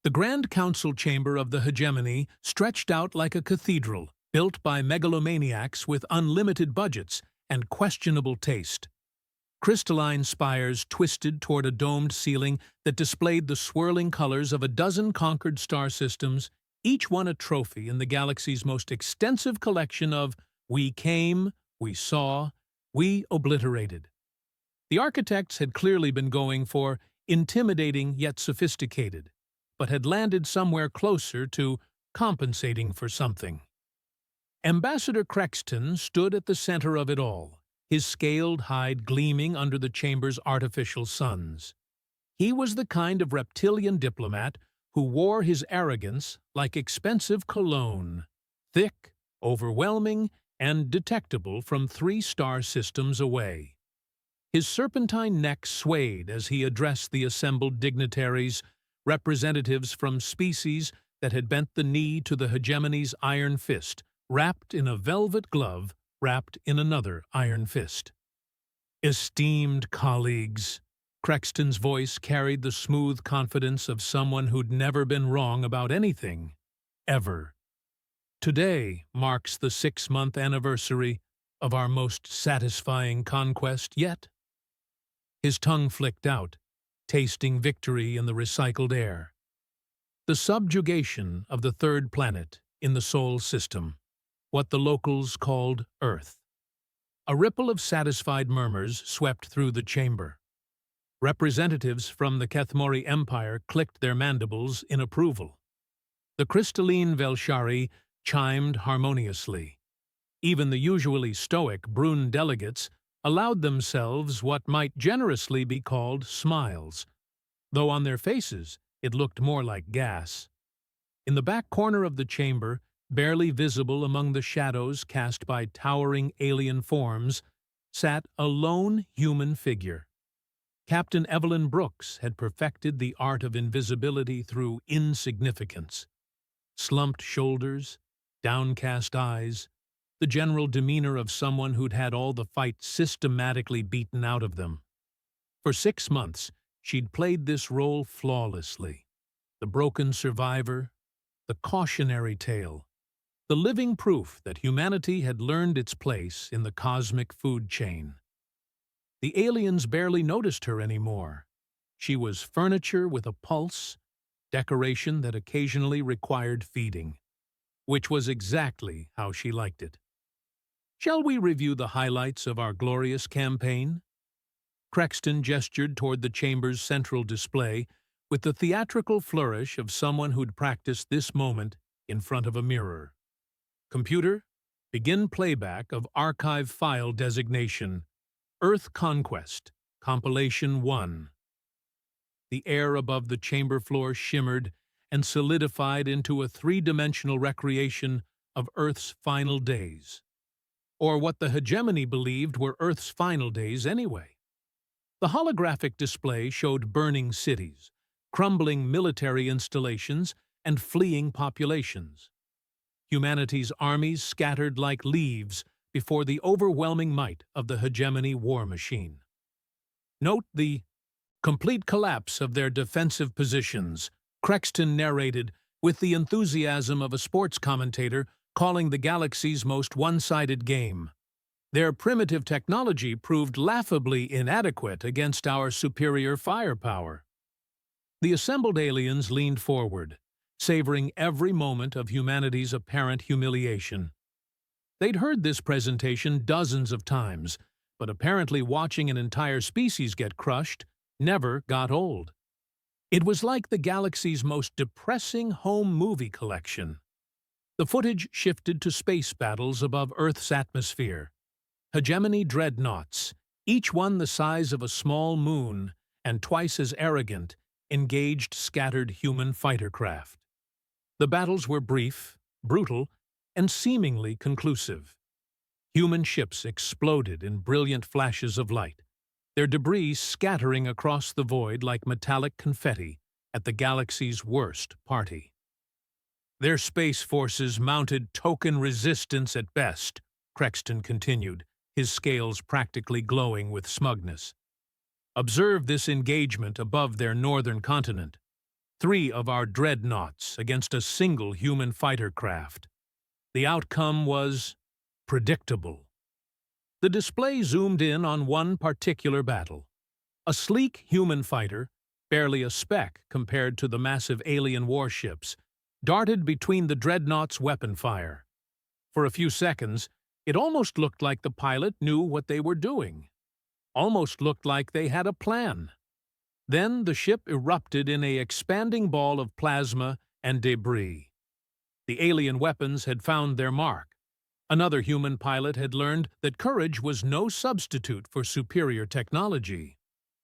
The Grand Council chamber of the Hegemony stretched out like a cathedral, built by megalomaniacs with unlimited budgets and questionable taste. Crystalline spires twisted toward a domed ceiling that displayed the swirling colors of a dozen conquered star systems, each one a trophy in the galaxy's most extensive collection of "we came, we saw, we obliterated." The architects had clearly been going for intimidating yet sophisticated, but had landed somewhere closer to compensating for something. Ambassador Crexton stood at the center of it all, his scaled hide gleaming under the chamber's artificial suns. He was the kind of reptilian diplomat who wore his arrogance like expensive cologne, thick, overwhelming, and detectable from 3 star systems away. His serpentine neck swayed as he addressed the assembled dignitaries, representatives from species that had bent the knee to the Hegemony's iron fist, wrapped in a velvet glove, wrapped in another iron fist. "Esteemed colleagues," Crexton's voice carried the smooth confidence of someone who'd never been wrong about anything, ever. "Today marks the 6-month anniversary of our most satisfying conquest yet." His tongue flicked out, tasting victory in the recycled air. The subjugation of the 3rd planet in the Sol system, what the locals called Earth. A ripple of satisfied murmurs swept through the chamber. Representatives from the Kethmori Empire clicked their mandibles in approval. The crystalline Velshari chimed harmoniously. Even the usually stoic Brune delegates allowed themselves what might generously be called smiles, though on their faces it looked more like gas. In the back corner of the chamber, barely visible among the shadows cast by towering alien forms, sat a lone human figure. Captain Evelyn Brooks had perfected the art of invisibility through insignificance. Slumped shoulders, downcast eyes, the general demeanor of someone who'd had all the fight systematically beaten out of them. For 6 months, she'd played this role flawlessly. The broken survivor, the cautionary tale, the living proof that humanity had learned its place in the cosmic food chain. The aliens barely noticed her anymore. She was furniture with a pulse, decoration that occasionally required feeding, which was exactly how she liked it. "Shall we review the highlights of our glorious campaign?" Crexton gestured toward the chamber's central display with the theatrical flourish of someone who'd practiced this moment in front of a mirror. "Computer, begin playback of archive file designation, Earth Conquest, Compilation 1. The air above the chamber floor shimmered and solidified into a 3-dimensional recreation of Earth's final days. Or what the Hegemony believed were Earth's final days anyway. The holographic display showed burning cities, crumbling military installations, and fleeing populations. Humanity's armies scattered like leaves before the overwhelming might of the Hegemony war machine. "Note the complete collapse of their defensive positions," Crexton narrated with the enthusiasm of a sports commentator calling the galaxy's most one-sided game. "Their primitive technology proved laughably inadequate against our superior firepower." The assembled aliens leaned forward, savoring every moment of humanity's apparent humiliation. They'd heard this presentation dozens of times, but apparently watching an entire species get crushed never got old. It was like the galaxy's most depressing home movie collection. The footage shifted to space battles above Earth's atmosphere. Hegemony dreadnoughts, each one the size of a small moon and twice as arrogant, engaged scattered human fighter craft. The battles were brief, brutal, and seemingly conclusive. Human ships exploded in brilliant flashes of light, their debris scattering across the void like metallic confetti at the galaxy's worst party. "Their space forces mounted token resistance at best," Crexton continued, his scales practically glowing with smugness. "Observe this engagement above their northern continent. 3 of our dreadnoughts against a single human fighter craft. The outcome was predictable. The display zoomed in on one particular battle. A sleek human fighter, barely a speck compared to the massive alien warships, darted between the dreadnought's weapon fire. For a few seconds, it almost looked like the pilot knew what they were doing. Almost looked like they had a plan. Then the ship erupted in an expanding ball of plasma and debris. The alien weapons had found their mark. Another human pilot had learned that courage was no substitute for superior technology.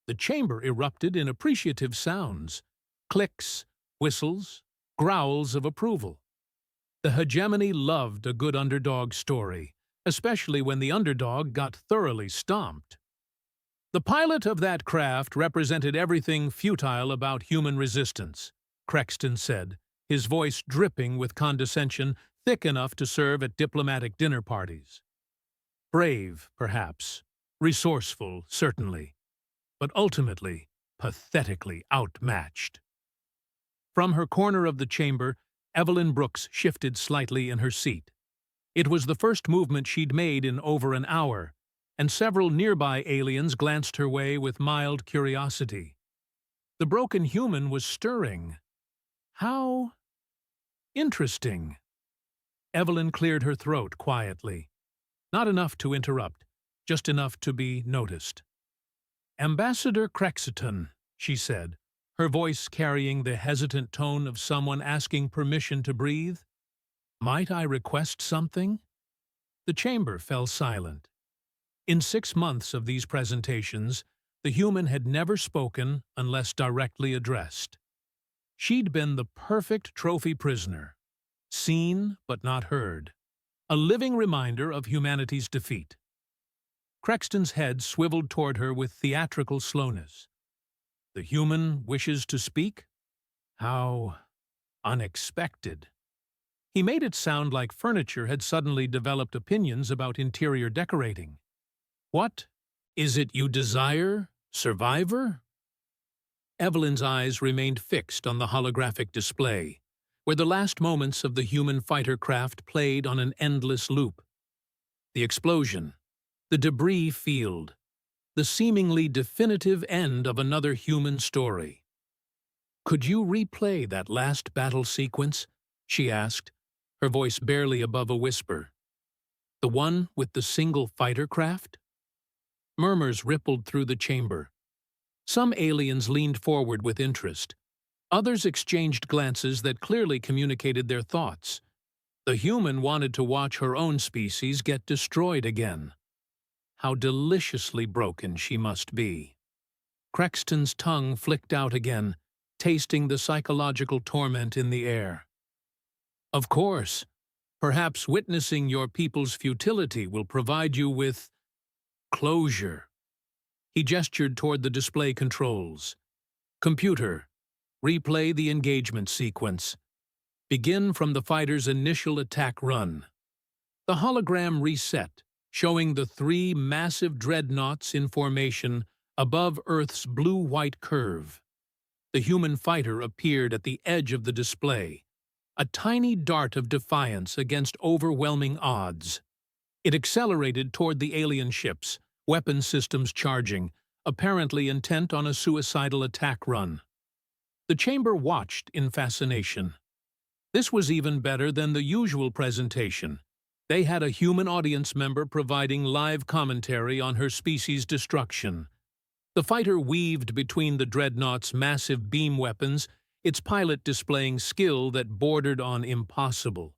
The chamber erupted in appreciative sounds, clicks, whistles, growls of approval. The Hegemony loved a good underdog story, especially when the underdog got thoroughly stomped. The pilot of that craft represented everything futile about human resistance, Crexton said, his voice dripping with condescension thick enough to serve at diplomatic dinner parties. Brave, perhaps, resourceful, certainly, but ultimately, pathetically outmatched. From her corner of the chamber, Evelyn Brooks shifted slightly in her seat. It was the first movement she'd made in over an hour, and several nearby aliens glanced her way with mild curiosity. The broken human was stirring. How interesting. Evelyn cleared her throat quietly. Not enough to interrupt, just enough to be noticed. "Ambassador Crexton," she said, her voice carrying the hesitant tone of someone asking permission to breathe. "Might I request something?" The chamber fell silent. In 6 months of these presentations, the human had never spoken unless directly addressed. She'd been the perfect trophy prisoner, seen but not heard, a living reminder of humanity's defeat. Crexton's head swiveled toward her with theatrical slowness. "The human wishes to speak? How unexpected." He made it sound like furniture had suddenly developed opinions about interior decorating. "What is it you desire, survivor?" Evelyn's eyes remained fixed on the holographic display, where the last moments of the human fighter craft played on an endless loop. The explosion, the debris field, the seemingly definitive end of another human story. "Could you replay that last battle sequence?" she asked, her voice barely above a whisper. "The one with the single fighter craft?" Murmurs rippled through the chamber. Some aliens leaned forward with interest. Others exchanged glances that clearly communicated their thoughts. The human wanted to watch her own species get destroyed again. How deliciously broken she must be. Crexton's tongue flicked out again, tasting the psychological torment in the air. "Of course, perhaps witnessing your people's futility will provide you with closure." He gestured toward the display controls. "Computer, replay the engagement sequence. Begin from the fighter's initial attack run." The hologram reset, showing the 3 massive dreadnoughts in formation above Earth's blue-white curve. The human fighter appeared at the edge of the display, a tiny dart of defiance against overwhelming odds. It accelerated toward the alien ships, weapon systems charging, apparently intent on a suicidal attack run. The chamber watched in fascination. This was even better than the usual presentation. They had a human audience member providing live commentary on her species' destruction. The fighter weaved between the dreadnought's massive beam weapons, its pilot displaying skill that bordered on impossible.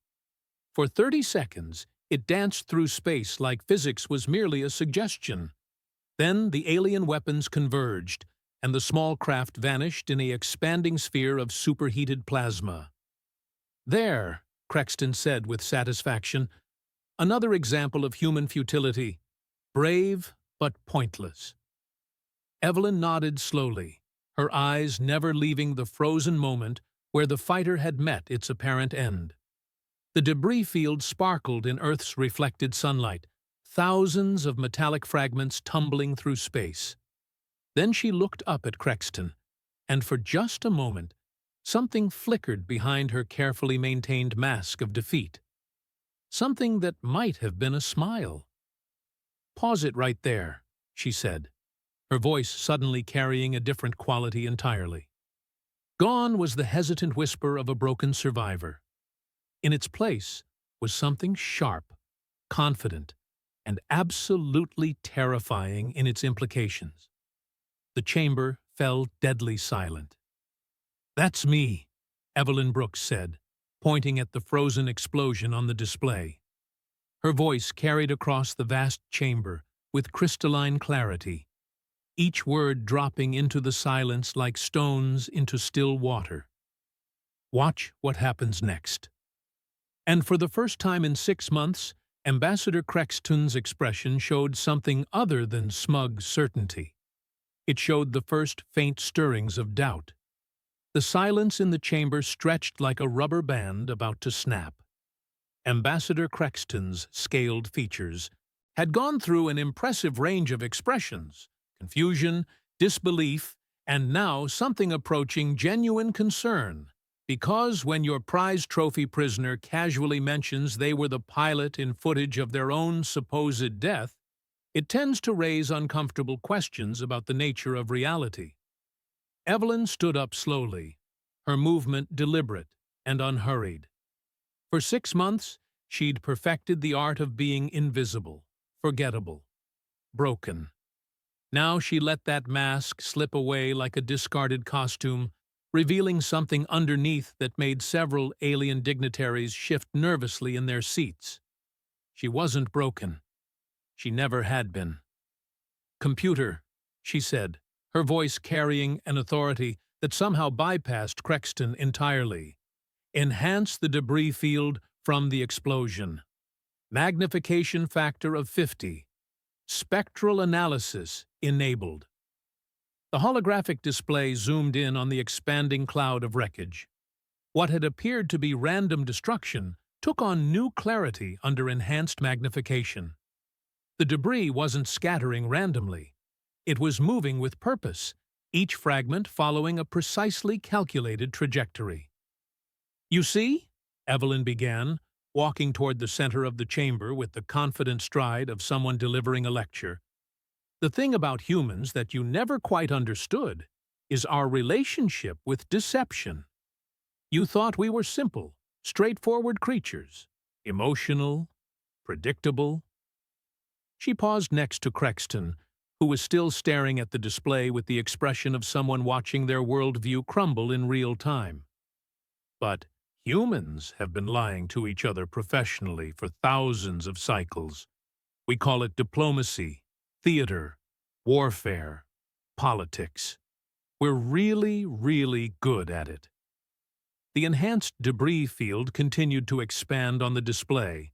For 30 seconds, it danced through space like physics was merely a suggestion. Then the alien weapons converged, and the small craft vanished in an expanding sphere of superheated plasma. "There," Crexton said with satisfaction, "another example of human futility. Brave, but pointless." Evelyn nodded slowly, her eyes never leaving the frozen moment where the fighter had met its apparent end. The debris field sparkled in Earth's reflected sunlight, thousands of metallic fragments tumbling through space. Then she looked up at Crexton, and for just a moment, Something flickered behind her carefully maintained mask of defeat. Something that might have been a smile. "Pause it right there," she said, her voice suddenly carrying a different quality entirely. Gone was the hesitant whisper of a broken survivor. In its place was something sharp, confident, and absolutely terrifying in its implications. The chamber fell deadly silent. "That's me," Evelyn Brooks said, pointing at the frozen explosion on the display. Her voice carried across the vast chamber with crystalline clarity, each word dropping into the silence like stones into still water. "Watch what happens next." And for the first time in 6 months, Ambassador Crexton's expression showed something other than smug certainty. It showed the first faint stirrings of doubt. The silence in the chamber stretched like a rubber band about to snap. Ambassador Crexton's scaled features had gone through an impressive range of expressions: confusion, disbelief, and now something approaching genuine concern. Because when your prize trophy prisoner casually mentions they were the pilot in footage of their own supposed death, it tends to raise uncomfortable questions about the nature of reality. Evelyn stood up slowly, her movement deliberate and unhurried. For 6 months, she'd perfected the art of being invisible, forgettable, broken. Now she let that mask slip away like a discarded costume, revealing something underneath that made several alien dignitaries shift nervously in their seats. She wasn't broken. She never had been. "Computer," she said, her voice carrying an authority that somehow bypassed Crexton entirely. "Enhance the debris field from the explosion. Magnification factor of 50. Spectral analysis enabled." The holographic display zoomed in on the expanding cloud of wreckage. What had appeared to be random destruction took on new clarity under enhanced magnification. The debris wasn't scattering randomly. It was moving with purpose, each fragment following a precisely calculated trajectory. "You see?" Evelyn began, walking toward the center of the chamber with the confident stride of someone delivering a lecture. "The thing about humans that you never quite understood is our relationship with deception. You thought we were simple, straightforward creatures, emotional, predictable." She paused next to Crexton, who was still staring at the display with the expression of someone watching their worldview crumble in real time. "But humans have been lying to each other professionally for thousands of cycles. We call it diplomacy, theater, warfare, politics. We're really, really good at it." The enhanced debris field continued to expand on the display,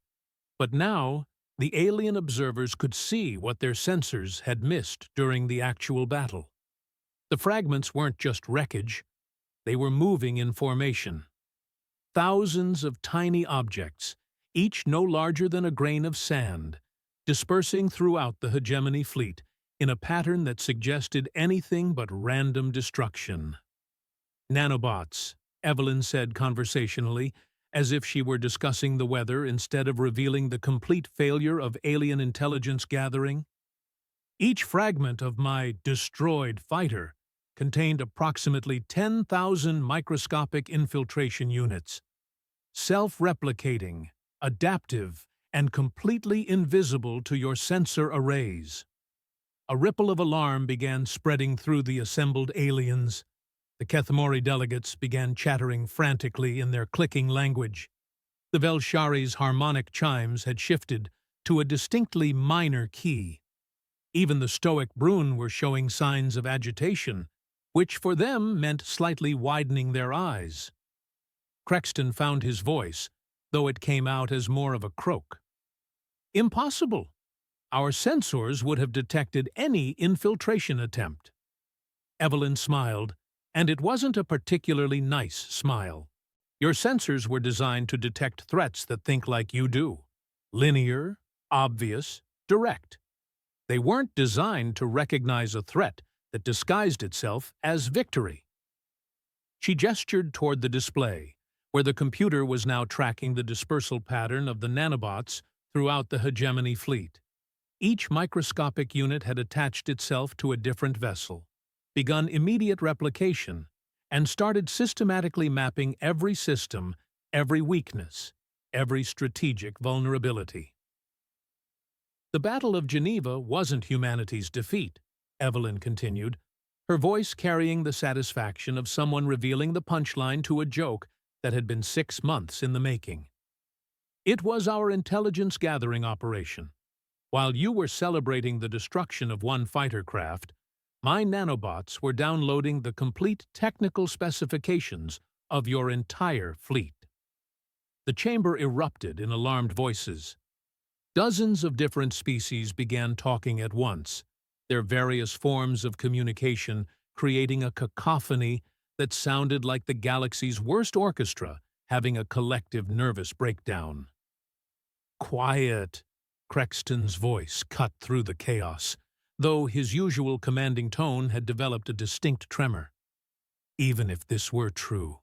but now the alien observers could see what their sensors had missed during the actual battle. The fragments weren't just wreckage, they were moving in formation. Thousands of tiny objects, each no larger than a grain of sand, dispersing throughout the Hegemony fleet in a pattern that suggested anything but random destruction. "Nanobots," Evelyn said conversationally, as if she were discussing the weather instead of revealing the complete failure of alien intelligence gathering. "Each fragment of my destroyed fighter contained approximately 10,000 microscopic infiltration units, self-replicating, adaptive, and completely invisible to your sensor arrays." A ripple of alarm began spreading through the assembled aliens. The Kethmori delegates began chattering frantically in their clicking language. The Velshari's harmonic chimes had shifted to a distinctly minor key. Even the stoic Brune were showing signs of agitation, which for them meant slightly widening their eyes. Crexton found his voice, though it came out as more of a croak. "Impossible. Our sensors would have detected any infiltration attempt." Evelyn smiled, and it wasn't a particularly nice smile. "Your sensors were designed to detect threats that think like you do. Linear, obvious, direct. They weren't designed to recognize a threat that disguised itself as victory." She gestured toward the display, where the computer was now tracking the dispersal pattern of the nanobots throughout the Hegemony fleet. Each microscopic unit had attached itself to a different vessel, begun immediate replication, and started systematically mapping every system, every weakness, every strategic vulnerability. The Battle of Geneva wasn't humanity's defeat, Evelyn continued, her voice carrying the satisfaction of someone revealing the punchline to a joke that had been 6 months in the making. It was our intelligence-gathering operation. While you were celebrating the destruction of one fighter craft, my nanobots were downloading the complete technical specifications of your entire fleet. The chamber erupted in alarmed voices. Dozens of different species began talking at once, their various forms of communication creating a cacophony that sounded like the galaxy's worst orchestra having a collective nervous breakdown. "Quiet," Crexton's voice cut through the chaos, though his usual commanding tone had developed a distinct tremor. Even if this were true,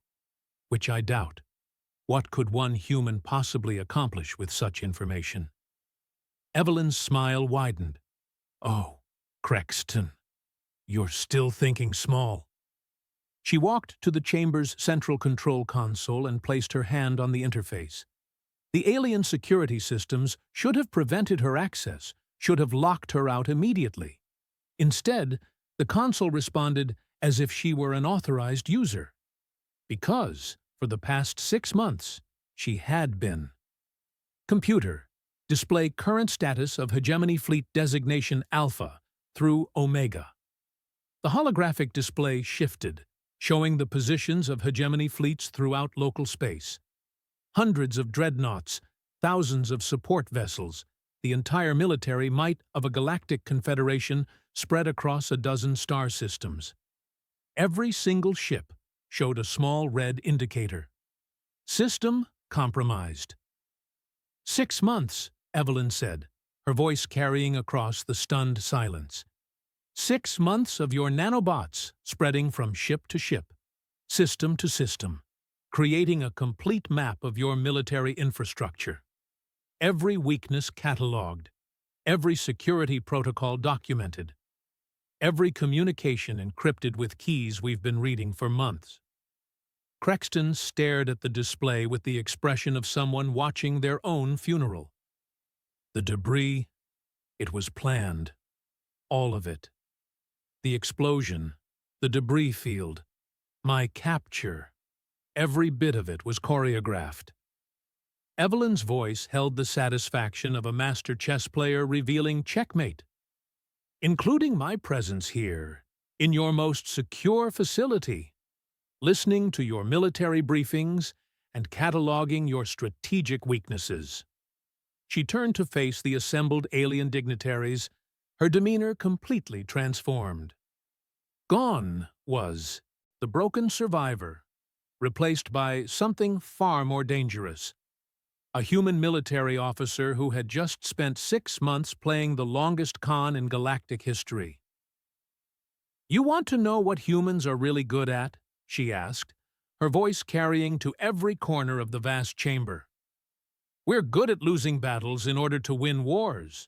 which I doubt, what could one human possibly accomplish with such information? Evelyn's smile widened. "Oh, Crexton, you're still thinking small." She walked to the chamber's central control console and placed her hand on the interface. The alien security systems should have prevented her access, should have locked her out immediately. Instead, the console responded as if she were an authorized user. Because, for the past 6 months, she had been. "Computer, display current status of Hegemony Fleet Designation Alpha through Omega." The holographic display shifted, showing the positions of Hegemony fleets throughout local space. Hundreds of dreadnoughts, thousands of support vessels, the entire military might of a galactic confederation spread across a dozen star systems. Every single ship showed a small red indicator. System compromised. 6 months, Evelyn said, her voice carrying across the stunned silence. 6 months of your nanobots spreading from ship to ship, system to system, creating a complete map of your military infrastructure. Every weakness catalogued, every security protocol documented, every communication encrypted with keys we've been reading for months. Crexton stared at the display with the expression of someone watching their own funeral. The debris, it was planned. All of it. The explosion, the debris field, my capture, every bit of it was choreographed. Evelyn's voice held the satisfaction of a master chess player revealing checkmate. "Including my presence here, in your most secure facility, listening to your military briefings and cataloging your strategic weaknesses." She turned to face the assembled alien dignitaries, her demeanor completely transformed. Gone was the broken survivor, replaced by something far more dangerous. A human military officer who had just spent 6 months playing the longest con in galactic history. "You want to know what humans are really good at?" she asked, her voice carrying to every corner of the vast chamber. "We're good at losing battles in order to win wars.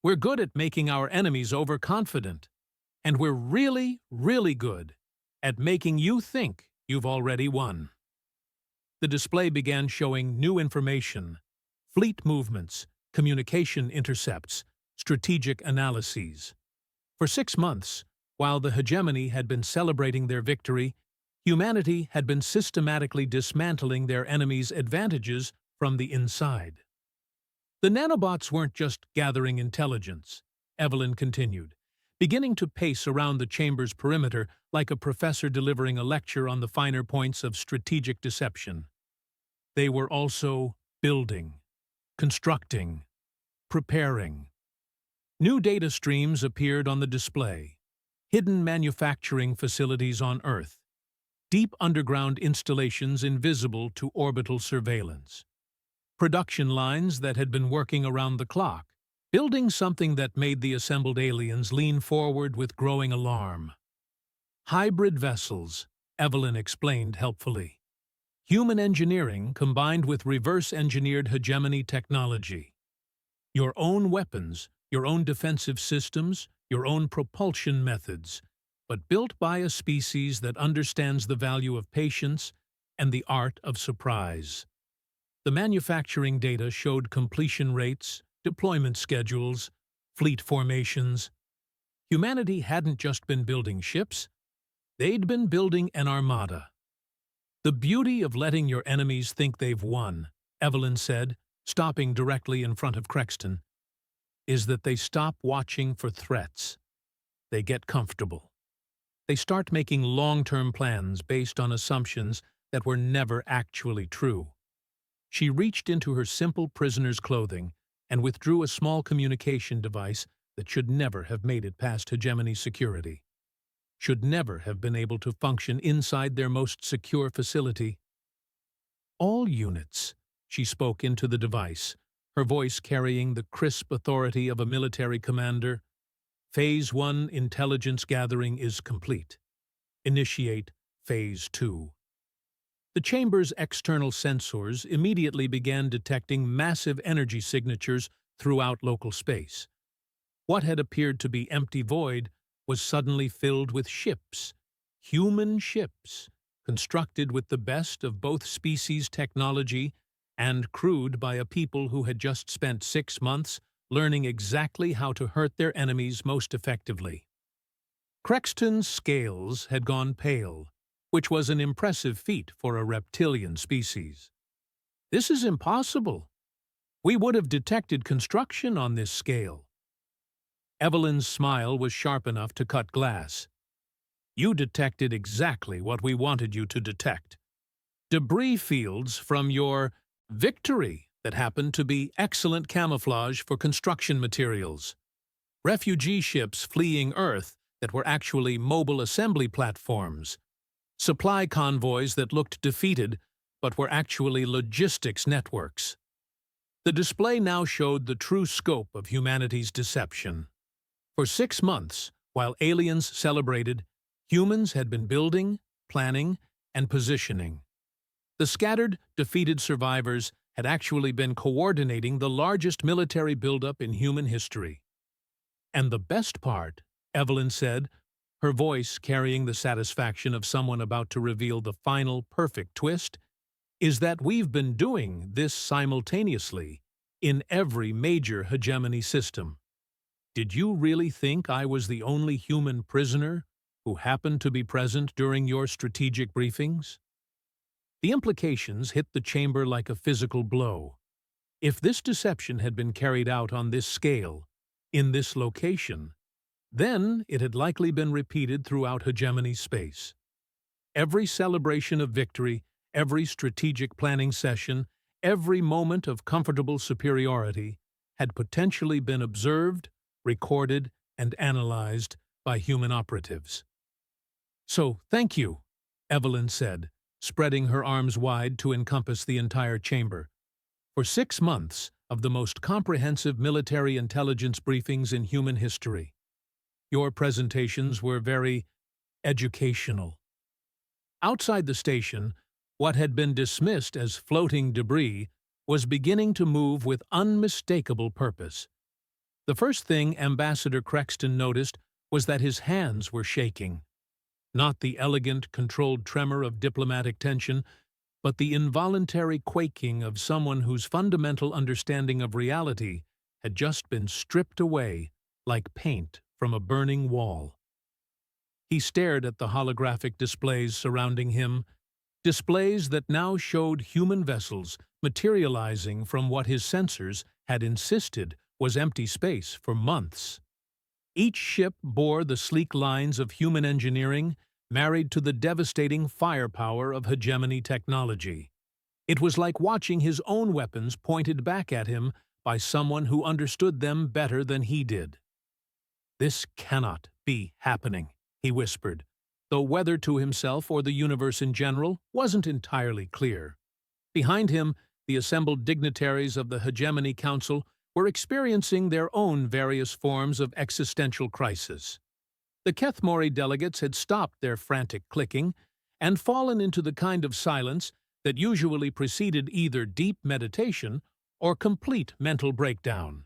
We're good at making our enemies overconfident. And we're really, really good at making you think you've already won." The display began showing new information, fleet movements, communication intercepts, strategic analyses. For 6 months, while the Hegemony had been celebrating their victory, humanity had been systematically dismantling their enemies' advantages from the inside. The nanobots weren't just gathering intelligence, Evelyn continued, beginning to pace around the chamber's perimeter like a professor delivering a lecture on the finer points of strategic deception. They were also building, constructing, preparing. New data streams appeared on the display, hidden manufacturing facilities on Earth, deep underground installations invisible to orbital surveillance, production lines that had been working around the clock, building something that made the assembled aliens lean forward with growing alarm. Hybrid vessels, Evelyn explained helpfully. Human engineering combined with reverse-engineered hegemony technology. Your own weapons, your own defensive systems, your own propulsion methods, but built by a species that understands the value of patience and the art of surprise. The manufacturing data showed completion rates, deployment schedules, fleet formations. Humanity hadn't just been building ships, they'd been building an armada. The beauty of letting your enemies think they've won, Evelyn said, stopping directly in front of Crexton, is that they stop watching for threats. They get comfortable. They start making long-term plans based on assumptions that were never actually true. She reached into her simple prisoner's clothing and withdrew a small communication device that should never have made it past Hegemony security, should never have been able to function inside their most secure facility. All units, she spoke into the device, her voice carrying the crisp authority of a military commander. Phase 1 intelligence gathering is complete. Initiate Phase 2. The chamber's external sensors immediately began detecting massive energy signatures throughout local space. What had appeared to be empty void was suddenly filled with ships, human ships, constructed with the best of both species' technology and crewed by a people who had just spent 6 months learning exactly how to hurt their enemies most effectively. Crexton's scales had gone pale, which was an impressive feat for a reptilian species. This is impossible. We would have detected construction on this scale. Evelyn's smile was sharp enough to cut glass. You detected exactly what we wanted you to detect. Debris fields from your victory that happened to be excellent camouflage for construction materials. Refugee ships fleeing Earth that were actually mobile assembly platforms. Supply convoys that looked defeated but were actually logistics networks. The display now showed the true scope of humanity's deception. For 6 months, while aliens celebrated, humans had been building, planning, and positioning. The scattered, defeated survivors had actually been coordinating the largest military buildup in human history. And the best part, Evelyn said, her voice carrying the satisfaction of someone about to reveal the final perfect twist, is that we've been doing this simultaneously in every major hegemony system. Did you really think I was the only human prisoner who happened to be present during your strategic briefings? The implications hit the chamber like a physical blow. If this deception had been carried out on this scale, in this location, then it had likely been repeated throughout hegemony space. Every celebration of victory, every strategic planning session, every moment of comfortable superiority had potentially been observed, recorded, and analyzed by human operatives. So, thank you, Evelyn said, spreading her arms wide to encompass the entire chamber. For 6 months of the most comprehensive military intelligence briefings in human history. Your presentations were very educational. Outside the station, what had been dismissed as floating debris was beginning to move with unmistakable purpose. The first thing Ambassador Crexton noticed was that his hands were shaking. Not the elegant, controlled tremor of diplomatic tension, but the involuntary quaking of someone whose fundamental understanding of reality had just been stripped away like paint from a burning wall. He stared at the holographic displays surrounding him, displays that now showed human vessels materializing from what his sensors had insisted was empty space for months. Each ship bore the sleek lines of human engineering married to the devastating firepower of hegemony technology. It was like watching his own weapons pointed back at him by someone who understood them better than he did. This cannot be happening, he whispered, though whether to himself or the universe in general wasn't entirely clear. Behind him, the assembled dignitaries of the Hegemony Council were experiencing their own various forms of existential crisis. The Kethmori delegates had stopped their frantic clicking and fallen into the kind of silence that usually preceded either deep meditation or complete mental breakdown.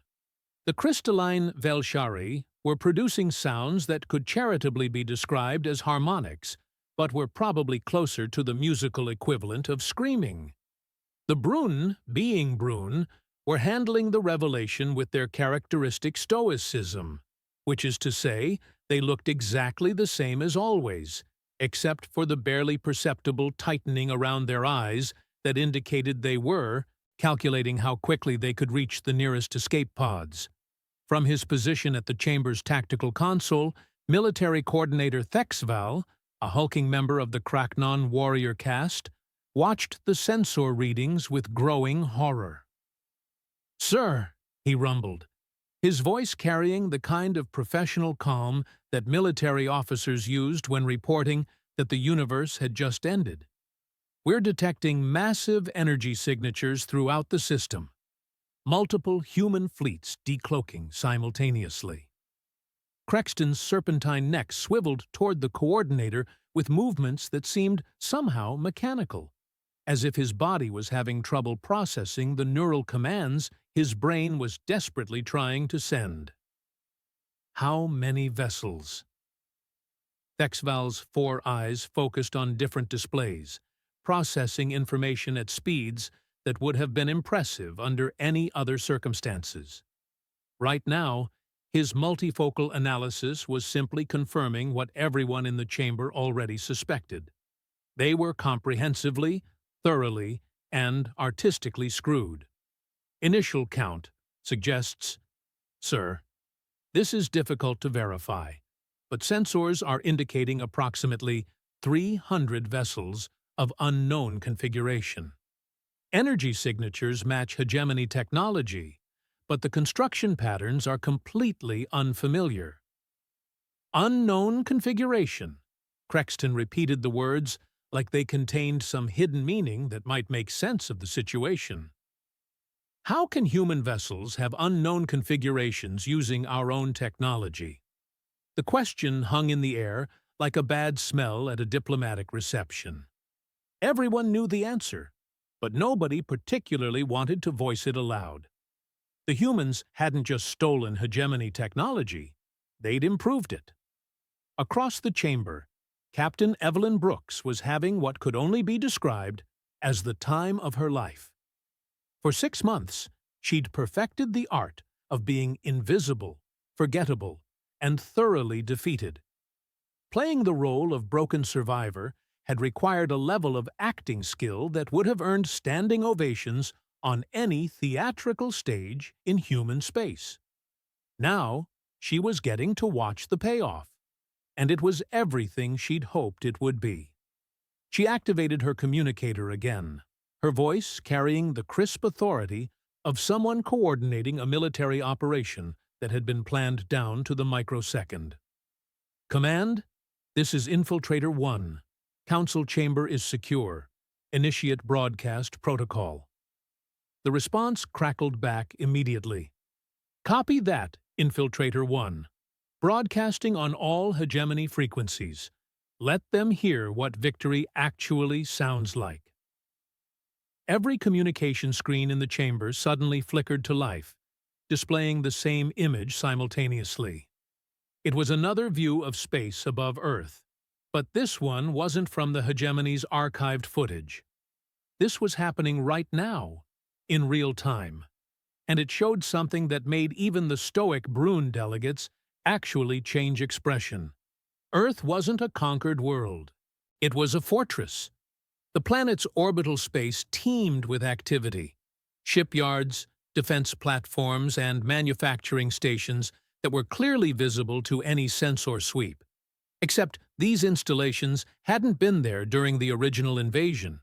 The crystalline Velshari were producing sounds that could charitably be described as harmonics, but were probably closer to the musical equivalent of screaming. The Brun, being Brun, were handling the revelation with their characteristic stoicism, which is to say, they looked exactly the same as always, except for the barely perceptible tightening around their eyes that indicated they were calculating how quickly they could reach the nearest escape pods. From his position at the chamber's tactical console, military coordinator Thexval, a hulking member of the Kraknon warrior caste, watched the sensor readings with growing horror. "Sir," he rumbled, his voice carrying the kind of professional calm that military officers used when reporting that the universe had just ended. "We're detecting massive energy signatures throughout the system. Multiple human fleets decloaking simultaneously." Crexton's serpentine neck swiveled toward the coordinator with movements that seemed somehow mechanical, as if his body was having trouble processing the neural commands his brain was desperately trying to send. How many vessels? Thexval's 4 eyes focused on different displays, processing information at speeds that would have been impressive under any other circumstances. Right now, his multifocal analysis was simply confirming what everyone in the chamber already suspected. They were comprehensively, thoroughly, and artistically screwed. Initial count suggests, "Sir, this is difficult to verify, but sensors are indicating approximately 300 vessels of unknown configuration. Energy signatures match hegemony technology, but the construction patterns are completely unfamiliar." "Unknown configuration," Crexton repeated the words like they contained some hidden meaning that might make sense of the situation. "How can human vessels have unknown configurations using our own technology?" The question hung in the air like a bad smell at a diplomatic reception. Everyone knew the answer, but nobody particularly wanted to voice it aloud. The humans hadn't just stolen hegemony technology, they'd improved it. Across the chamber, Captain Evelyn Brooks was having what could only be described as the time of her life. For 6 months, she'd perfected the art of being invisible, forgettable, and thoroughly defeated. Playing the role of broken survivor had required a level of acting skill that would have earned standing ovations on any theatrical stage in human space. Now, she was getting to watch the payoff, and it was everything she'd hoped it would be. She activated her communicator again, her voice carrying the crisp authority of someone coordinating a military operation that had been planned down to the microsecond. "Command, this is Infiltrator 1. Council chamber is secure. Initiate broadcast protocol." The response crackled back immediately. "Copy that, Infiltrator 1. Broadcasting on all hegemony frequencies. Let them hear what victory actually sounds like." Every communication screen in the chamber suddenly flickered to life, displaying the same image simultaneously. It was another view of space above Earth, but this one wasn't from the hegemony's archived footage. This was happening right now, in real time, and it showed something that made even the stoic Brun delegates actually change expression. Earth wasn't a conquered world. It was a fortress. The planet's orbital space teemed with activity. Shipyards, defense platforms, and manufacturing stations that were clearly visible to any sensor sweep. Except these installations hadn't been there during the original invasion.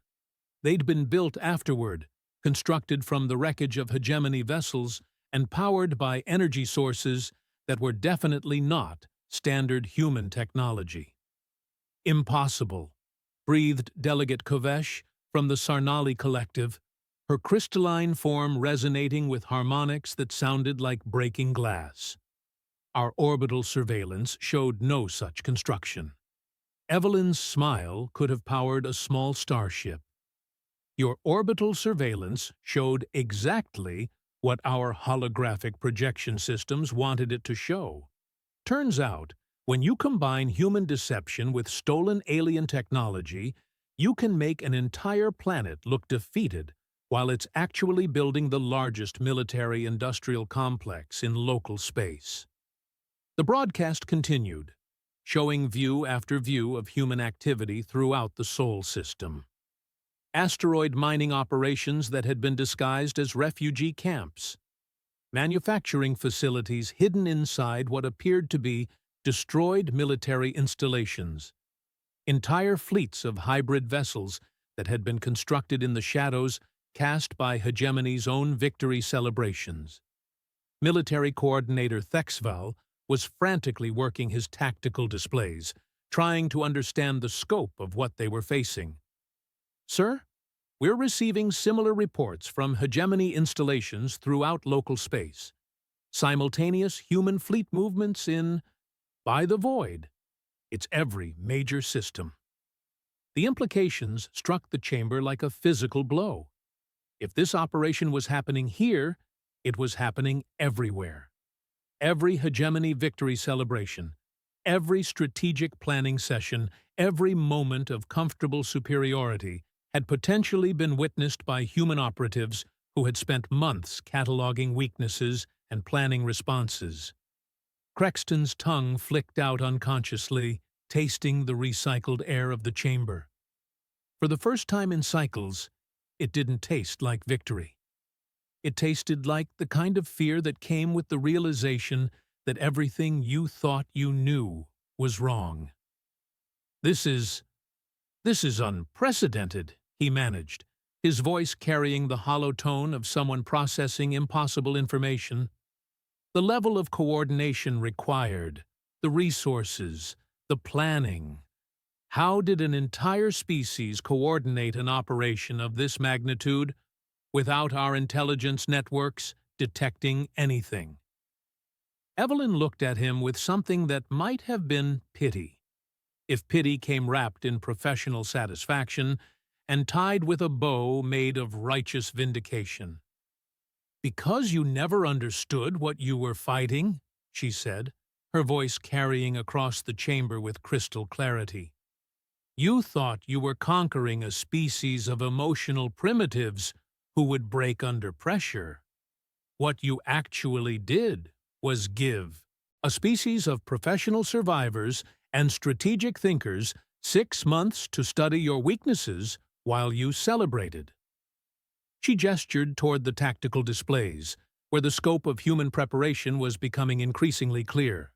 They'd been built afterward, constructed from the wreckage of hegemony vessels and powered by energy sources that were definitely not standard human technology. "Impossible," breathed Delegate Kovesh from the Sarnali Collective, her crystalline form resonating with harmonics that sounded like breaking glass. "Our orbital surveillance showed no such construction." Evelyn's smile could have powered a small starship. Your orbital surveillance showed exactly what our holographic projection systems wanted it to show. Turns out, when you combine human deception with stolen alien technology, you can make an entire planet look defeated while it's actually building the largest military-industrial complex in local space. The broadcast continued, showing view after view of human activity throughout the Sol system. Asteroid mining operations that had been disguised as refugee camps. Manufacturing facilities hidden inside what appeared to be destroyed military installations. Entire fleets of hybrid vessels that had been constructed in the shadows cast by Hegemony's own victory celebrations. Military Coordinator Thexval was frantically working his tactical displays, trying to understand the scope of what they were facing. "Sir, we're receiving similar reports from Hegemony installations throughout local space. Simultaneous human fleet movements by the void. It's every major system." The implications struck the chamber like a physical blow. If this operation was happening here, it was happening everywhere. Every Hegemony victory celebration, every strategic planning session, every moment of comfortable superiority had potentially been witnessed by human operatives who had spent months cataloging weaknesses and planning responses. Crexton's tongue flicked out unconsciously, tasting the recycled air of the chamber. For the first time in cycles, it didn't taste like victory. It tasted like the kind of fear that came with the realization that everything you thought you knew was wrong. This is unprecedented," he managed, his voice carrying the hollow tone of someone processing impossible information. The level of coordination required, the resources, the planning. How did an entire species coordinate an operation of this magnitude without our intelligence networks detecting anything? Evelyn looked at him with something that might have been pity, if pity came wrapped in professional satisfaction and tied with a bow made of righteous vindication. "Because you never understood what you were fighting," she said, her voice carrying across the chamber with crystal clarity. "You thought you were conquering a species of emotional primitives who would break under pressure. What you actually did was give a species of professional survivors and strategic thinkers 6 months to study your weaknesses while you celebrated." She gestured toward the tactical displays, where the scope of human preparation was becoming increasingly clear.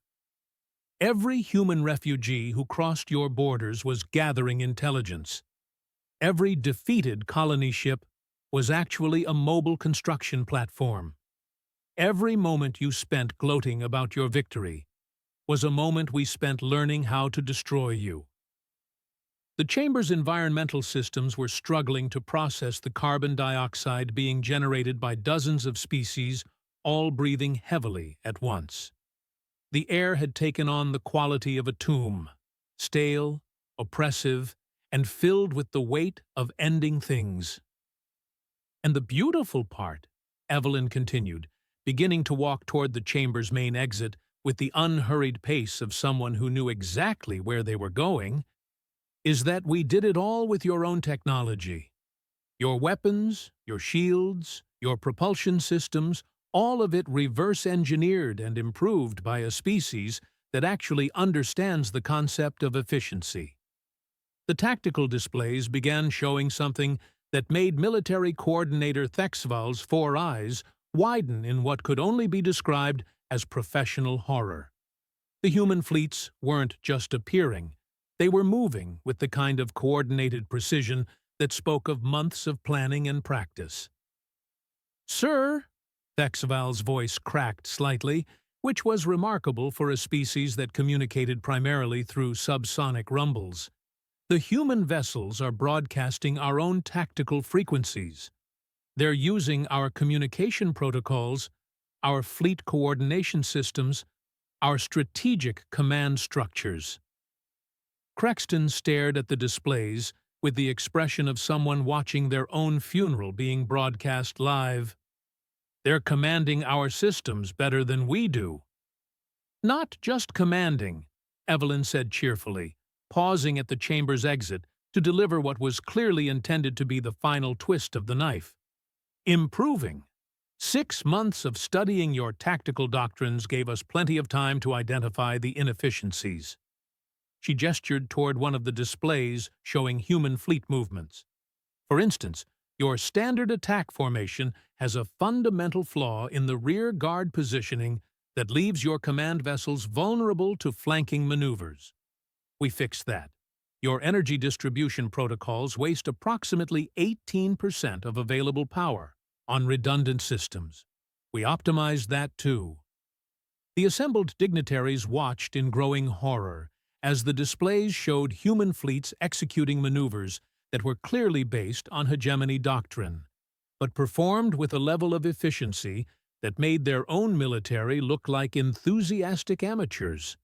Every human refugee who crossed your borders was gathering intelligence. Every defeated colony ship was actually a mobile construction platform. Every moment you spent gloating about your victory was a moment we spent learning how to destroy you. The chamber's environmental systems were struggling to process the carbon dioxide being generated by dozens of species, all breathing heavily at once. The air had taken on the quality of a tomb, stale, oppressive, and filled with the weight of ending things. "And the beautiful part," Evelyn continued, beginning to walk toward the chamber's main exit with the unhurried pace of someone who knew exactly where they were going, "is that we did it all with your own technology. Your weapons, your shields, your propulsion systems, all of it reverse-engineered and improved by a species that actually understands the concept of efficiency." The tactical displays began showing something that made Military Coordinator Thexval's 4 eyes widen in what could only be described as professional horror. The human fleets weren't just appearing, they were moving with the kind of coordinated precision that spoke of months of planning and practice. "Sir," Thexval's voice cracked slightly, which was remarkable for a species that communicated primarily through subsonic rumbles. "The human vessels are broadcasting our own tactical frequencies. They're using our communication protocols, our fleet coordination systems, our strategic command structures." Crexton stared at the displays with the expression of someone watching their own funeral being broadcast live. They're commanding our systems better than we do. Not just commanding, Evelyn said cheerfully, pausing at the chamber's exit to deliver what was clearly intended to be the final twist of the knife. Improving. 6 months of studying your tactical doctrines gave us plenty of time to identify the inefficiencies. She gestured toward one of the displays showing human fleet movements. For instance, your standard attack formation has a fundamental flaw in the rear guard positioning that leaves your command vessels vulnerable to flanking maneuvers. We fixed that. Your energy distribution protocols waste approximately 18% of available power on redundant systems. We optimized that too. The assembled dignitaries watched in growing horror as the displays showed human fleets executing maneuvers that were clearly based on hegemony doctrine, but performed with a level of efficiency that made their own military look like enthusiastic amateurs.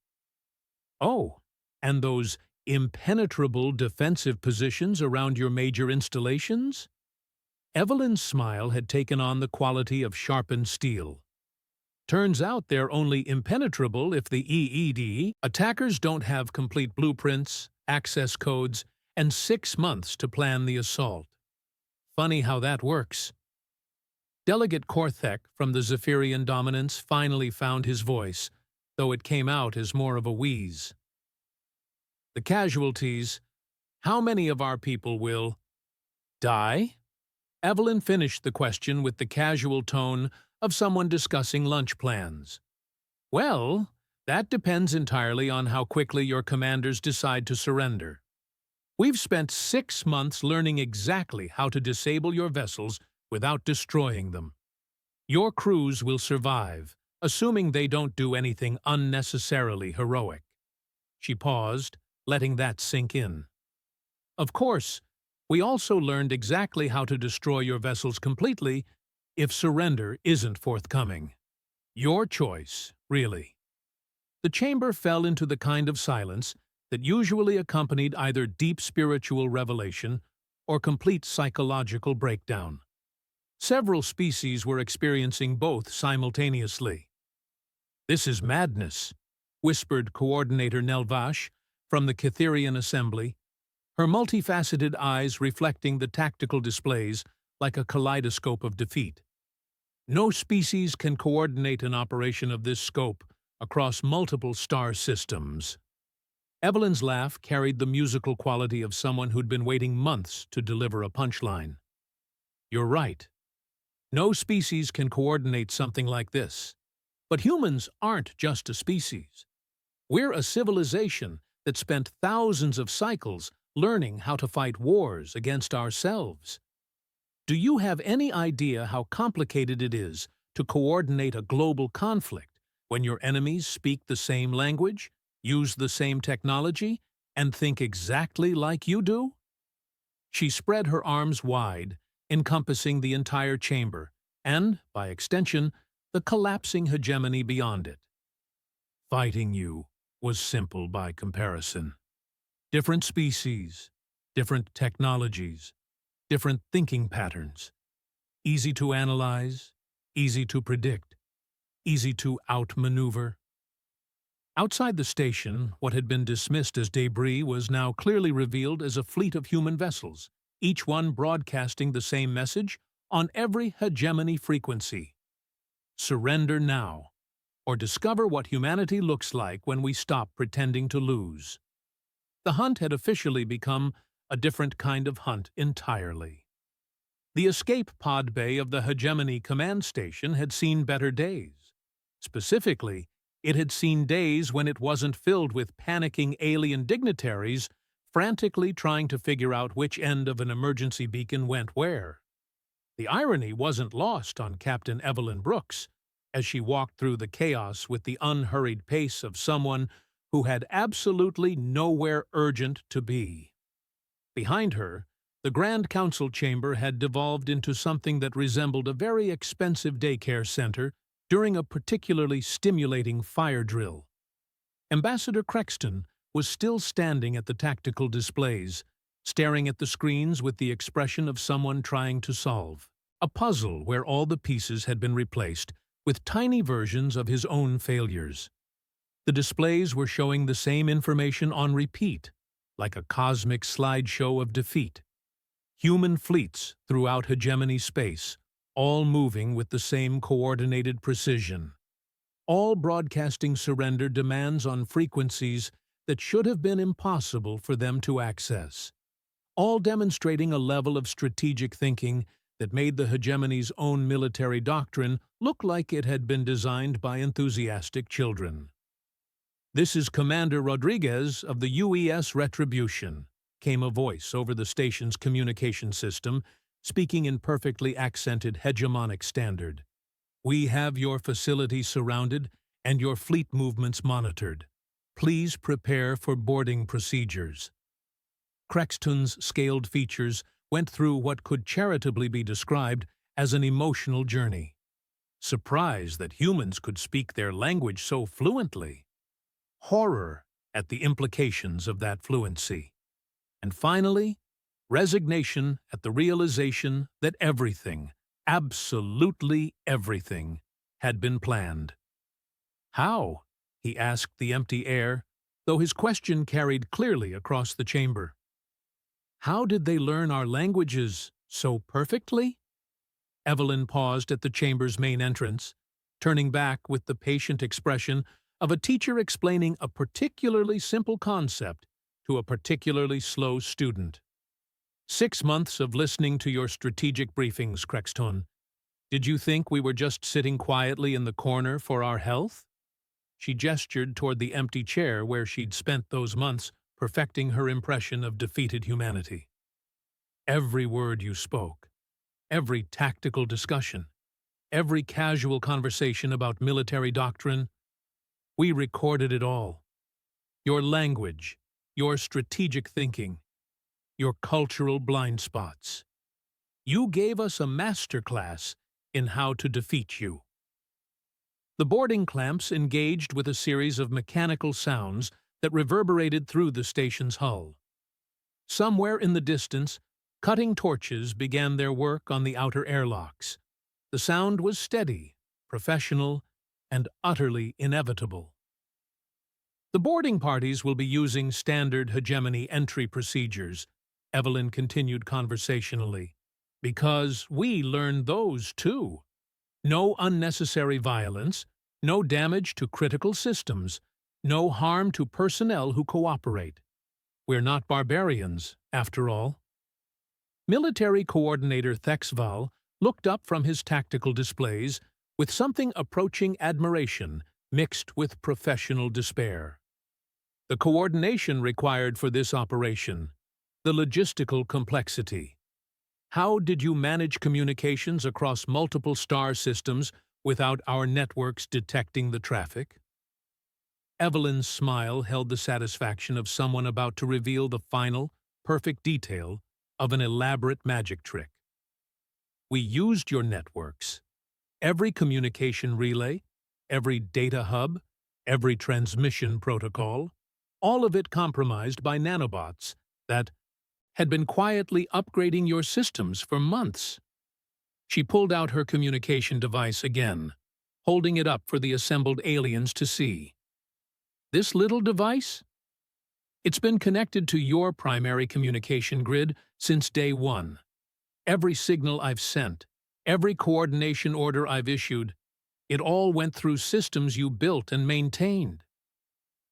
Oh, and those impenetrable defensive positions around your major installations? Evelyn's smile had taken on the quality of sharpened steel. Turns out they're only impenetrable if the attackers don't have complete blueprints, access codes, and 6 months to plan the assault. Funny how that works. Delegate Korthek from the Zephyrian Dominance finally found his voice, though it came out as more of a wheeze. The casualties. How many of our people will die? Evelyn finished the question with the casual tone of someone discussing lunch plans. Well, that depends entirely on how quickly your commanders decide to surrender. We've spent 6 months learning exactly how to disable your vessels without destroying them. Your crews will survive, assuming they don't do anything unnecessarily heroic. She paused, letting that sink in. Of course, we also learned exactly how to destroy your vessels completely if surrender isn't forthcoming. Your choice, really. The chamber fell into the kind of silence that usually accompanied either deep spiritual revelation or complete psychological breakdown. Several species were experiencing both simultaneously. "This is madness," whispered Coordinator Nelvash from the Cytherian Assembly, her multifaceted eyes reflecting the tactical displays like a kaleidoscope of defeat. "No species can coordinate an operation of this scope across multiple star systems." Evelyn's laugh carried the musical quality of someone who'd been waiting months to deliver a punchline. "You're right. No species can coordinate something like this. But humans aren't just a species. We're a civilization that spent thousands of cycles learning how to fight wars against ourselves. Do you have any idea how complicated it is to coordinate a global conflict when your enemies speak the same language, use the same technology, and think exactly like you do?" She spread her arms wide, encompassing the entire chamber, and, by extension, the collapsing hegemony beyond it. Fighting you was simple by comparison. Different species, different technologies, different thinking patterns. Easy to analyze, easy to predict, easy to outmaneuver. Outside the station, what had been dismissed as debris was now clearly revealed as a fleet of human vessels, each one broadcasting the same message on every hegemony frequency. Surrender now, or discover what humanity looks like when we stop pretending to lose. The hunt had officially become a different kind of hunt entirely. The escape pod bay of the Hegemony command station had seen better days. Specifically, it had seen days when it wasn't filled with panicking alien dignitaries frantically trying to figure out which end of an emergency beacon went where. The irony wasn't lost on Captain Evelyn Brooks, as she walked through the chaos with the unhurried pace of someone who had absolutely nowhere urgent to be. Behind her, the Grand Council chamber had devolved into something that resembled a very expensive daycare center during a particularly stimulating fire drill. Ambassador Crexton was still standing at the tactical displays, staring at the screens with the expression of someone trying to solve a puzzle where all the pieces had been replaced with tiny versions of his own failures. The displays were showing the same information on repeat, like a cosmic slideshow of defeat. Human fleets throughout hegemony space, all moving with the same coordinated precision. All broadcasting surrender demands on frequencies that should have been impossible for them to access. All demonstrating a level of strategic thinking that made the hegemony's own military doctrine look like it had been designed by enthusiastic children. "This is Commander Rodriguez of the UES Retribution," came a voice over the station's communication system, speaking in perfectly accented hegemonic standard. "We have your facility surrounded and your fleet movements monitored. Please prepare for boarding procedures." Crexton's scaled features went through what could charitably be described as an emotional journey. Surprise that humans could speak their language so fluently. Horror at the implications of that fluency. And finally, resignation at the realization that everything, absolutely everything, had been planned. "How?" he asked the empty air, though his question carried clearly across the chamber. "How did they learn our languages so perfectly?" Evelyn paused at the chamber's main entrance, turning back with the patient expression of a teacher explaining a particularly simple concept to a particularly slow student. 6 months of listening to your strategic briefings, Crexton. Did you think we were just sitting quietly in the corner for our health?" She gestured toward the empty chair where she'd spent those months perfecting her impression of defeated humanity. "Every word you spoke, every tactical discussion, every casual conversation about military doctrine, we recorded it all. Your language, your strategic thinking, your cultural blind spots. You gave us a masterclass in how to defeat you." The boarding clamps engaged with a series of mechanical sounds that reverberated through the station's hull. Somewhere in the distance, cutting torches began their work on the outer airlocks. The sound was steady, professional, and utterly inevitable. "The boarding parties will be using standard hegemony entry procedures," Evelyn continued conversationally, "because we learned those too. No unnecessary violence, no damage to critical systems, no harm to personnel who cooperate. We're not barbarians, after all." Military Coordinator Thexval looked up from his tactical displays with something approaching admiration mixed with professional despair. The coordination required for this operation, the logistical complexity. How did you manage communications across multiple star systems without our networks detecting the traffic? Evelyn's smile held the satisfaction of someone about to reveal the final, perfect detail of an elaborate magic trick. "We used your networks. Every communication relay, every data hub, every transmission protocol, all of it compromised by nanobots that had been quietly upgrading your systems for months." She pulled out her communication device again, holding it up for the assembled aliens to see. "This little device? It's been connected to your primary communication grid since day one. Every signal I've sent, every coordination order I've issued, it all went through systems you built and maintained."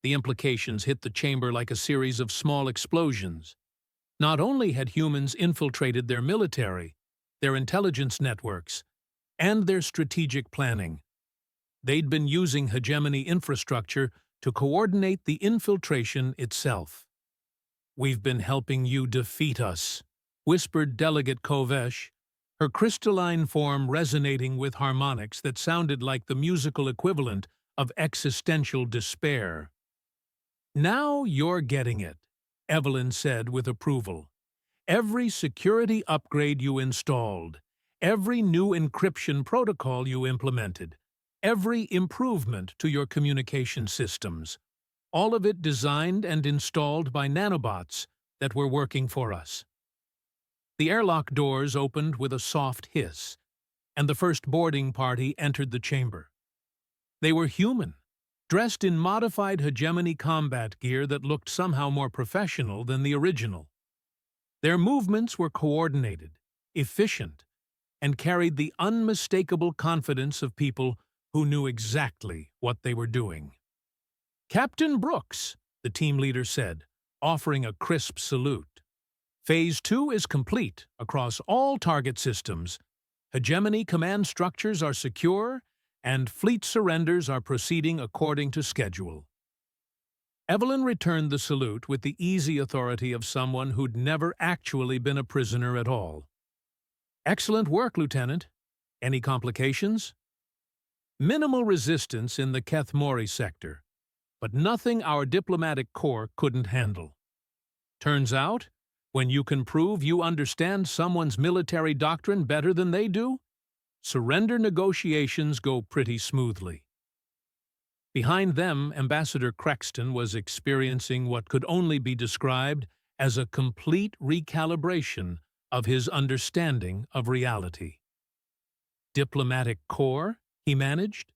The implications hit the chamber like a series of small explosions. Not only had humans infiltrated their military, their intelligence networks, and their strategic planning, they'd been using hegemony infrastructure to coordinate the infiltration itself. "We've been helping you defeat us," whispered Delegate Kovesh, her crystalline form resonating with harmonics that sounded like the musical equivalent of existential despair. "Now you're getting it," Evelyn said with approval. "Every security upgrade you installed, every new encryption protocol you implemented, every improvement to your communication systems, all of it designed and installed by nanobots that were working for us. The airlock doors opened with a soft hiss, and the first boarding party entered the chamber. They were human, dressed in modified Hegemony combat gear that looked somehow more professional than the original. Their movements were coordinated, efficient, and carried the unmistakable confidence of people who knew exactly what they were doing. "Captain Brooks," the team leader said, offering a crisp salute. "Phase 2 is complete across all target systems. Hegemony command structures are secure, and fleet surrenders are proceeding according to schedule." Evelyn returned the salute with the easy authority of someone who'd never actually been a prisoner at all. "Excellent work, Lieutenant. Any complications?" "Minimal resistance in the Kethmori sector, but nothing our diplomatic corps couldn't handle. Turns out, when you can prove you understand someone's military doctrine better than they do, surrender negotiations go pretty smoothly." Behind them, Ambassador Crexton was experiencing what could only be described as a complete recalibration of his understanding of reality. "Diplomatic corps," he managed.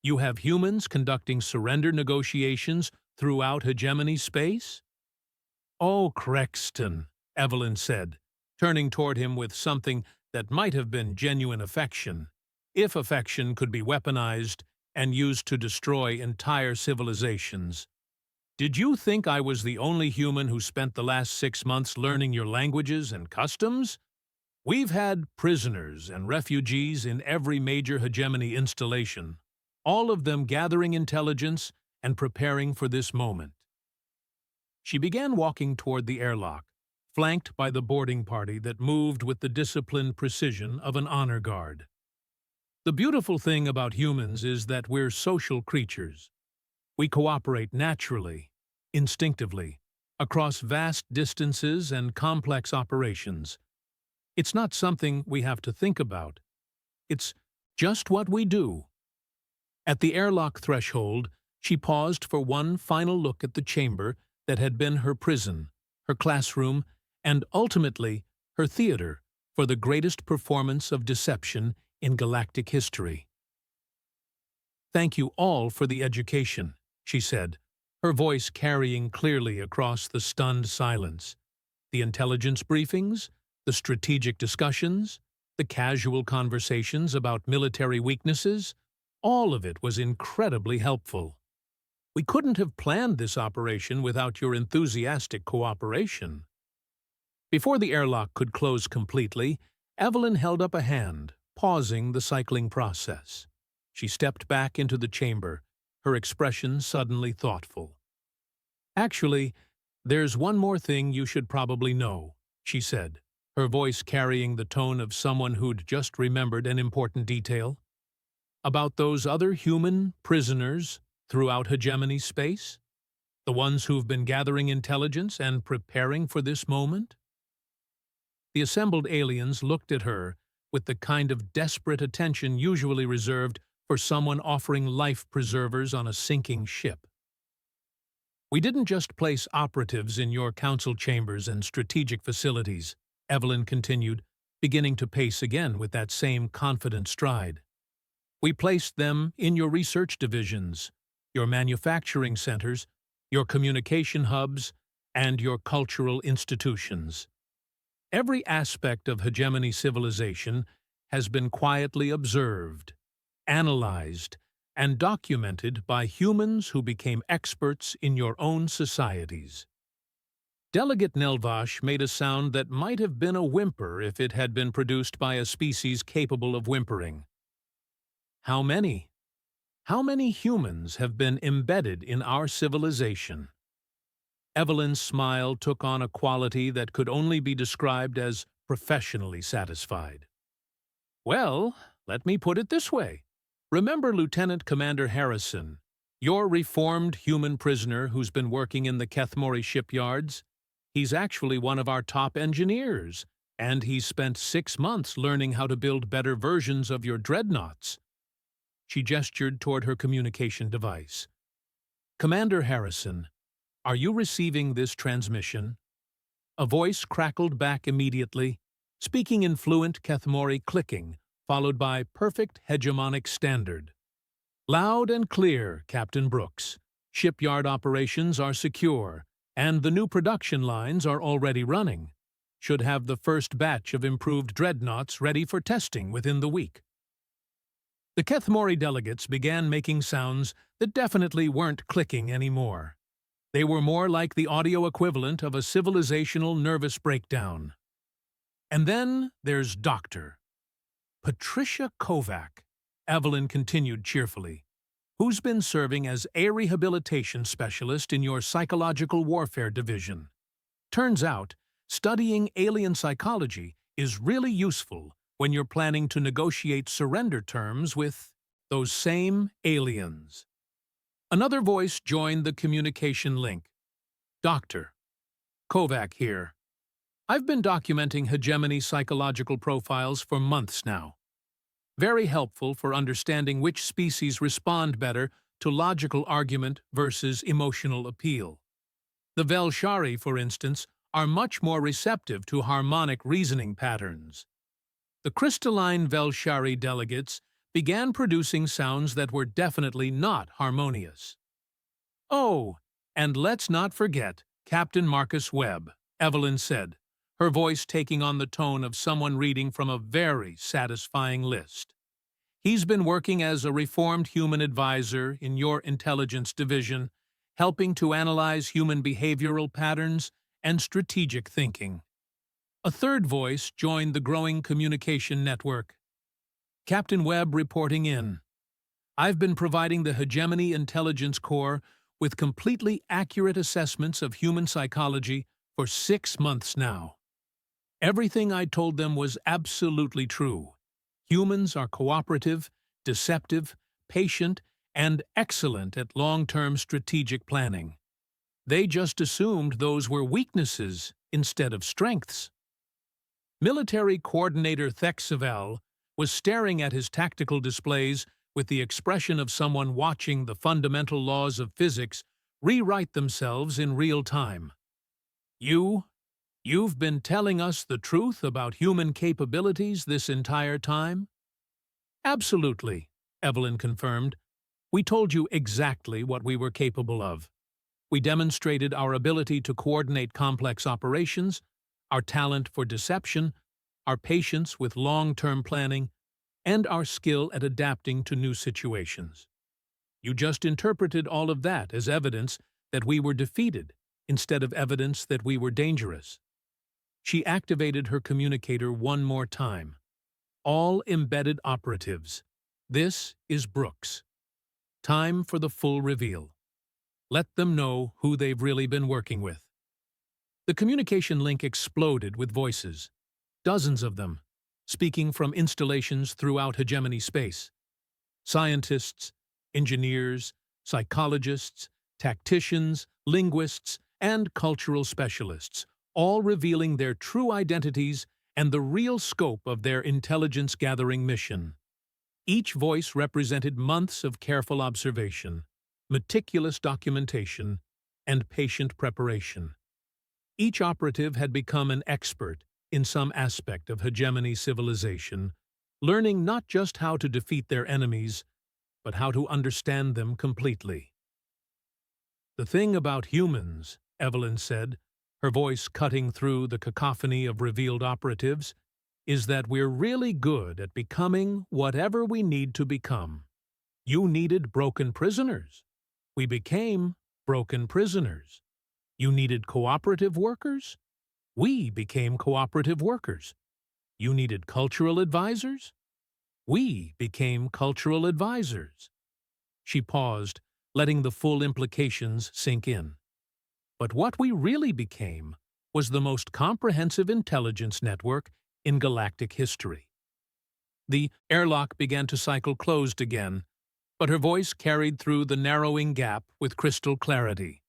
"You have humans conducting surrender negotiations throughout Hegemony space?" "Oh, Crexton," Evelyn said, turning toward him with something that might have been genuine affection, if affection could be weaponized and used to destroy entire civilizations. "Did you think I was the only human who spent the last 6 months learning your languages and customs? We've had prisoners and refugees in every major Hegemony installation, all of them gathering intelligence and preparing for this moment." She began walking toward the airlock, flanked by the boarding party that moved with the disciplined precision of an honor guard. "The beautiful thing about humans is that we're social creatures. We cooperate naturally, instinctively, across vast distances and complex operations. It's not something we have to think about. It's just what we do." At the airlock threshold, she paused for one final look at the chamber that had been her prison, her classroom, and ultimately her theater for the greatest performance of deception in galactic history. "Thank you all for the education," she said, her voice carrying clearly across the stunned silence. "The intelligence briefings, the strategic discussions, the casual conversations about military weaknesses, all of it was incredibly helpful. We couldn't have planned this operation without your enthusiastic cooperation." Before the airlock could close completely, Evelyn held up a hand, pausing the cycling process. She stepped back into the chamber, her expression suddenly thoughtful. "Actually, there's one more thing you should probably know," she said, her voice carrying the tone of someone who'd just remembered an important detail. "About those other human prisoners throughout Hegemony space? The ones who've been gathering intelligence and preparing for this moment?" The assembled aliens looked at her with the kind of desperate attention usually reserved for someone offering life preservers on a sinking ship. "We didn't just place operatives in your council chambers and strategic facilities," Evelyn continued, beginning to pace again with that same confident stride. "We placed them in your research divisions, your manufacturing centers, your communication hubs, and your cultural institutions. Every aspect of Hegemony civilization has been quietly observed, analyzed, and documented by humans who became experts in your own societies." Delegate Nelvash made a sound that might have been a whimper if it had been produced by a species capable of whimpering. "How many? How many humans have been embedded in our civilization?" Evelyn's smile took on a quality that could only be described as professionally satisfied. "Well, let me put it this way. Remember Lieutenant Commander Harrison, your reformed human prisoner who's been working in the Kethmori shipyards? He's actually one of our top engineers, and he's spent 6 months learning how to build better versions of your dreadnoughts." She gestured toward her communication device. Commander Harrison, are you receiving this transmission? A voice crackled back immediately, speaking in fluent Kethmori clicking, followed by perfect hegemonic standard. Loud and clear, Captain Brooks. Shipyard operations are secure, and the new production lines are already running. Should have the first batch of improved dreadnoughts ready for testing within the week. The Kethmori delegates began making sounds that definitely weren't clicking anymore. They were more like the audio equivalent of a civilizational nervous breakdown. And then there's Dr. Patricia Kovac, Evelyn continued cheerfully, who's been serving as a rehabilitation specialist in your psychological warfare division. Turns out, studying alien psychology is really useful when you're planning to negotiate surrender terms with those same aliens. Another voice joined the communication link. Dr. Kovac here. I've been documenting Hegemony psychological profiles for months now. Very helpful for understanding which species respond better to logical argument versus emotional appeal. The Velshari, for instance, are much more receptive to harmonic reasoning patterns. The crystalline Velshari delegates began producing sounds that were definitely not harmonious. Oh, and let's not forget Captain Marcus Webb, Evelyn said, her voice taking on the tone of someone reading from a very satisfying list. He's been working as a reformed human advisor in your intelligence division, helping to analyze human behavioral patterns and strategic thinking. A third voice joined the growing communication network. Captain Webb reporting in. I've been providing the Hegemony Intelligence Corps with completely accurate assessments of human psychology for 6 months now. Everything I told them was absolutely true. Humans are cooperative, deceptive, patient, and excellent at long-term strategic planning. They just assumed those were weaknesses instead of strengths. Military Coordinator Thexavel was staring at his tactical displays with the expression of someone watching the fundamental laws of physics rewrite themselves in real time. You've been telling us the truth about human capabilities this entire time? Absolutely, Evelyn confirmed. We told you exactly what we were capable of. We demonstrated our ability to coordinate complex operations, our talent for deception, our patience with long-term planning, and our skill at adapting to new situations. You just interpreted all of that as evidence that we were defeated, instead of evidence that we were dangerous. She activated her communicator one more time. All embedded operatives. This is Brooks. Time for the full reveal. Let them know who they've really been working with. The communication link exploded with voices, dozens of them, speaking from installations throughout Hegemony space. Scientists, engineers, psychologists, tacticians, linguists, and cultural specialists, all revealing their true identities and the real scope of their intelligence-gathering mission. Each voice represented months of careful observation, meticulous documentation, and patient preparation. Each operative had become an expert in some aspect of Hegemony civilization, learning not just how to defeat their enemies, but how to understand them completely. The thing about humans, Evelyn said, her voice cutting through the cacophony of revealed operatives, is that we're really good at becoming whatever we need to become. You needed broken prisoners. We became broken prisoners. You needed cooperative workers. We became cooperative workers. You needed cultural advisors. We became cultural advisors. She paused, letting the full implications sink in. But what we really became was the most comprehensive intelligence network in galactic history. The airlock began to cycle closed again, but her voice carried through the narrowing gap with crystal clarity.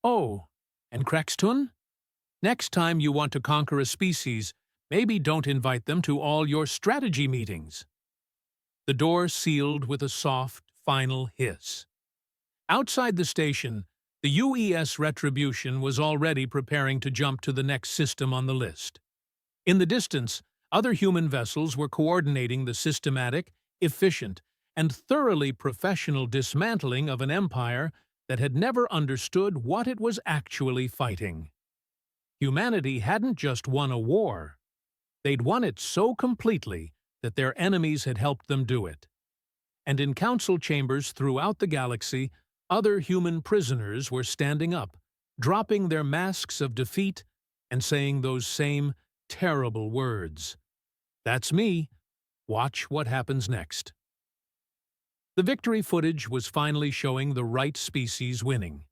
Oh, and Krextun? Next time you want to conquer a species, maybe don't invite them to all your strategy meetings. The door sealed with a soft, final hiss. Outside the station, the UES Retribution was already preparing to jump to the next system on the list. In the distance, other human vessels were coordinating the systematic, efficient, and thoroughly professional dismantling of an empire that had never understood what it was actually fighting. Humanity hadn't just won a war. They'd won it so completely that their enemies had helped them do it. And in council chambers throughout the galaxy, other human prisoners were standing up, dropping their masks of defeat and saying those same terrible words. That's me. Watch what happens next. The victory footage was finally showing the right species winning.